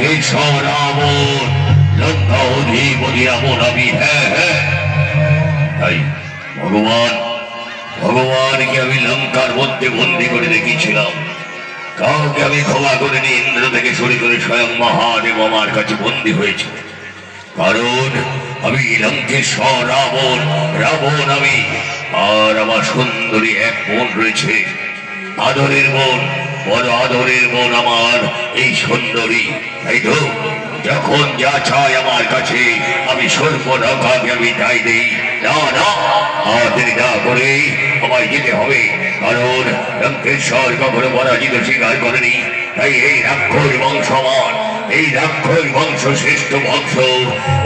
লঙ্কেশ্বর রাবণ লঙ্কা অধিপতি রাবণ আমি। হ্যাঁ হ্যাঁ, তাই ভগবান ভগবানকে আমি লঙ্কার মধ্যে বন্দি করে রেখেছিলাম। কাউকে আমি ক্ষমা করিনি। ইন্দ্র থেকে শুরু করে স্বয়ং মহাদেব আমার কাছে বন্দী হয়েছে, কারণ আমি লঙ্কেশ্বর রাবণ। রাবণ আমি। আর আমার সুন্দরী এক বোন রয়েছে, আদরের বোন, বড় আদরের বোন আমার এই সুন্দরী। তাই তো যখন যা চাই আমার কাছে আমি সর্বরকাকে আমি তাই দেই। না না, দেরি না করে আমায় যেতে হবে, কারণ লঙ্কেশ্বর কখনো পরাজিত স্বীকার করেনি। তাই এই রাক্ষস বংশ আমার, এই রাক্ষস বংশ শ্রেষ্ঠ বংশ,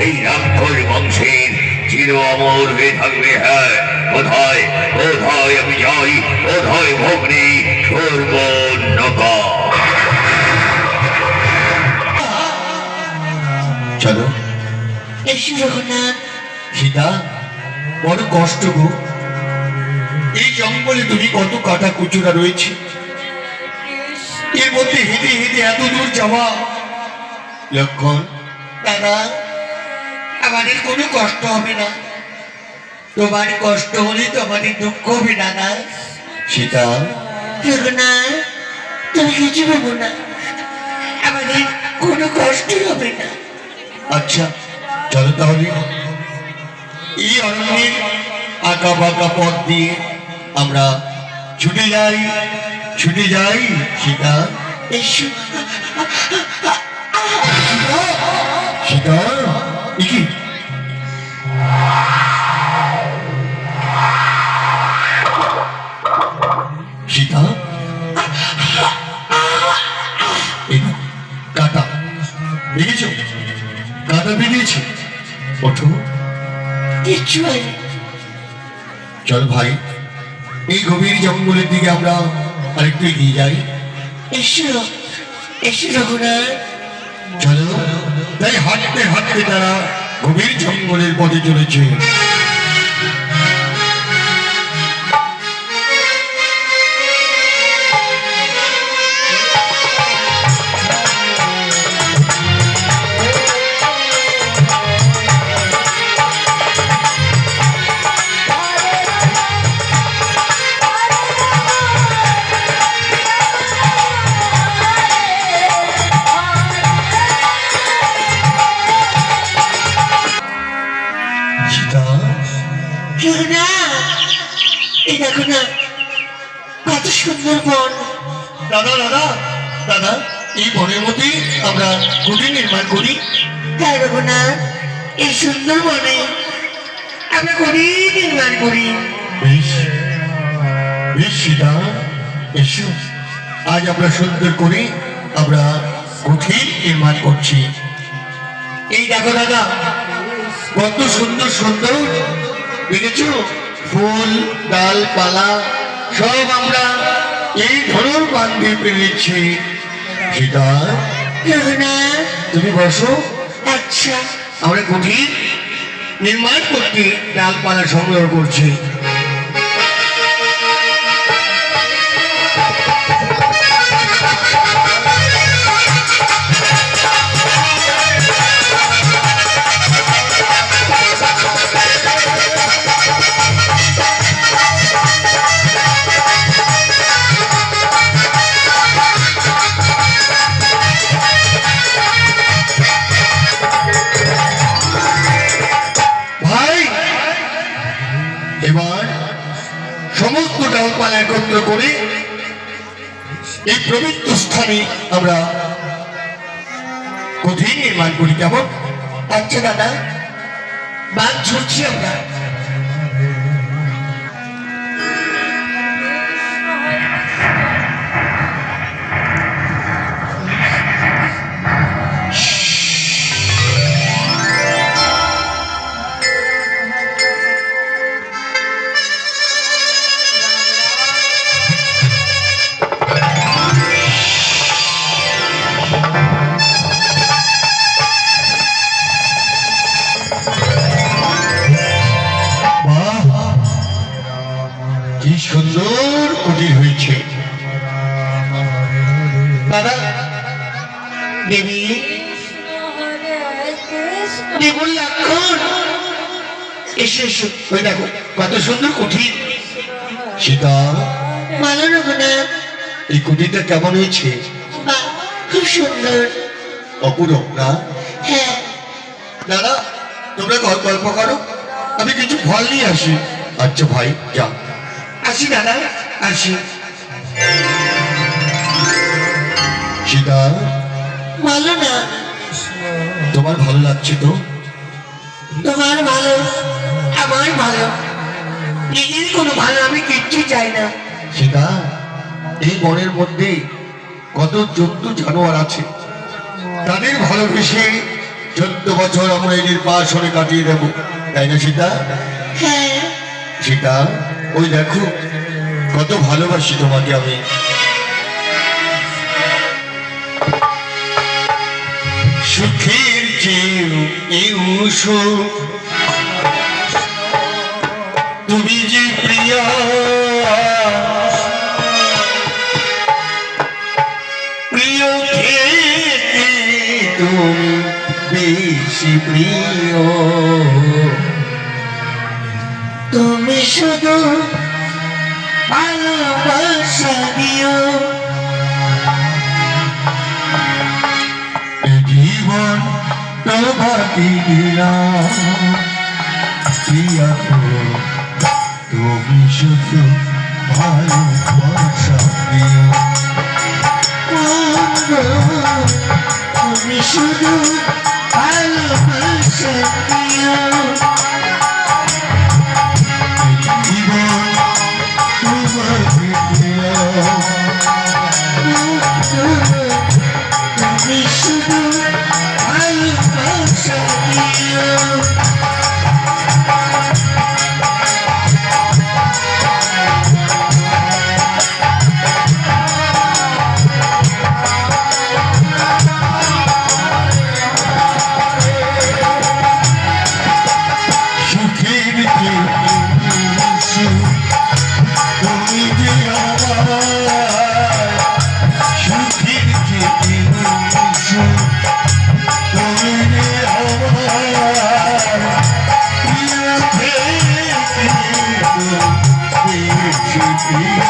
এই রাক্ষস বংশের চির অমর হয়ে থাকবে। হ্যাঁ, কোথায় কোথায় আমি যাই, কোথায় ভগ্নি সর্বনকা। চলো এসো রঘুনাথ। সীতা, বড় কষ্ট গো, এই জঙ্গলে তুমি কত কাটা কুচুরা রয়েছে, এর মধ্যে হেঁটে হেঁটে এত দূর যাওয়া। লক্ষণ, দাদা, আমাদের কোনো কষ্ট হবে না। তোমার কষ্ট হলে তোমাদের দুঃখ হবে দাদা। সীতা, রঘুনাথ, তুমি কিছু ভেবো না, আমাদের কোনো কষ্টই হবে না। আচ্ছা চলো তাহলে এই অরণ্যের আঁকা বাঁকা পথ দিয়ে আমরা ছুটে যাই, ছুটে যাই। সীতা, এসো। সীতা, কি সীতা, এই নাও, কাঁটা দেখেছো, কাঁটা বেরিয়েছে। ওঠো, কিচ্ছু হয়নি। চল ভাই, এই গভীর জঙ্গলের দিকে আমরা আরেকটু এগিয়ে যাই। এসো, এসো রঘুনাথ। চলো। তাই হাঁটতে হাঁটতে তারা গভীর জঙ্গলের পথে চলেছে। সীতা, রঘুনাথ, এই দেখো না, কত সুন্দর বন। দাদা দাদা দাদা, এই বনের মধ্যে আমরা কুটির নির্মাণ করি। হ্যাঁ রঘুনাথ, এই সুন্দর বনে আমরা করি নির্মাণ করি। বেশ বেশ সীতা, এসো, আজ আমরা সুন্দর করে আমরা কুঠির নির্মাণ করছি। এই দেখো দাদা, কত সুন্দর সুন্দর দেখেছো, ফুল ডালপালা সব আমরা এই ধরুন বান্ধে পেরেছি। সীতা, রঘুনাথ, তুমি বসো, আচ্ছা। আমরা কুঠির নির্মাণ করতে ডালপালা সংগ্রহ করছি। এবার সমস্ত ডালপালা একত্র করে এই পবিত্র স্থানে আমরা কুঠির নির্মাণ করি। কেমন? আচ্ছা দাদা, বাঘ ছুটছি আমরা। দেবর লক্ষণ এসে এসো। ওই দেখো কত সুন্দর কুঠি। সীতা, ভালো রঘুনাথ, এই কুঠিটা কেমন হয়েছে? বাহ, খুব সুন্দর। অপূরব না? হ্যাঁ, দাদা, তোমরা গল্প করো, আমি কিছু ফল নিয়ে আসি। আচ্ছা ভাই, যা। আসি দাদা, আসি। সীতা, ভালো না? তোমার ভালো লাগছে তো? তোমার ভালো, আমার ভালো, নিজের কোনো ভালো আমি কিচ্ছু চাই না। সীতা, এই বনের মধ্যে কত জন্তু জানোয়ার আছে, তাদের ভালোবেসে 14 বছর আমরা এই নির্বাসনে কাটিয়ে দেবো, তাই না সীতা? হ্যাঁ, সীতা, ওই দেখো কত ভালোবাসি তোমাকে আমি। সুখের চেয়েও সুখ তুমি যে প্রিয়া, প্রিয় থেকে তুমি বেশি প্রিয়। তুমি শুধু ভালোবাসা দিও। এ জীবন তোমাকে দিলাম প্রিয়া, তুমি শুধু ভালোবাসা দিও। তুমি শুধু ভালোবাসা দিও। জীবন তোমাকে দিলাম। তুমি শুধু ভালোবাসা দিও। সুখের চেয়েও তুমি যে আমার, সুখের চেয়েও তুমি যে আমার, প্রিয় থেকে বেশি প্রিয়।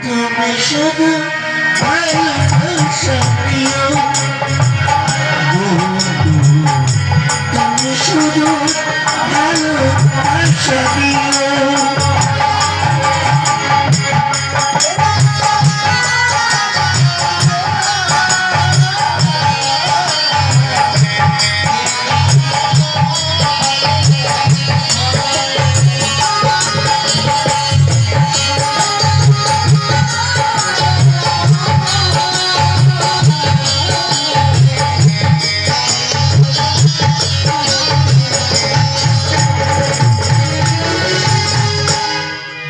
তুমি শুধু ভালোবাসা দিও। তুমি শুধু ভালোবাসা দিও।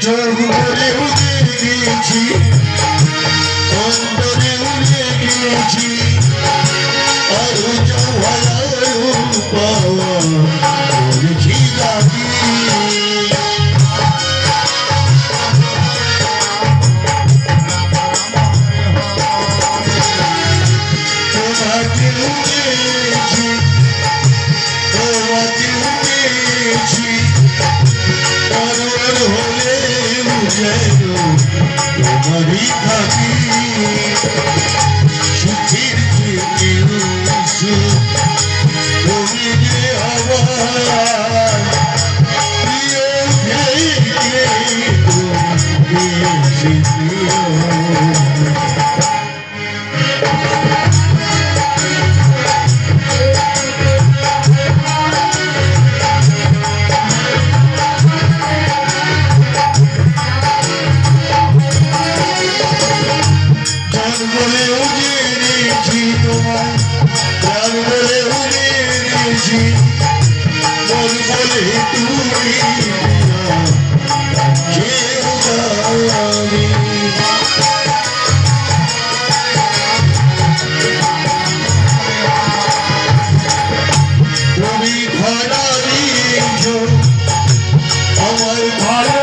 জোর করে উঠে গিয়েছি, অন্তরে উঠে গিয়েছি, আরো জওয়ালা পাওয়া করেছি দাবি। তোমাকে উঠেছি, তোমাকে উঠেছি, পরর হলে যেন তোমারই থাকি। সুখের চেয়েও সুখ তুমি যে আমার, প্রিয় থেকে তুমি বেশি প্রিয়। প্রাণ বলে উড়িয়েছি তোমায়, প্রাণ বলে উড়িয়েছি, মন বলে তুমি কেউ জানি। তুমি ভাড়া দিয়েছ আমার ভাড়া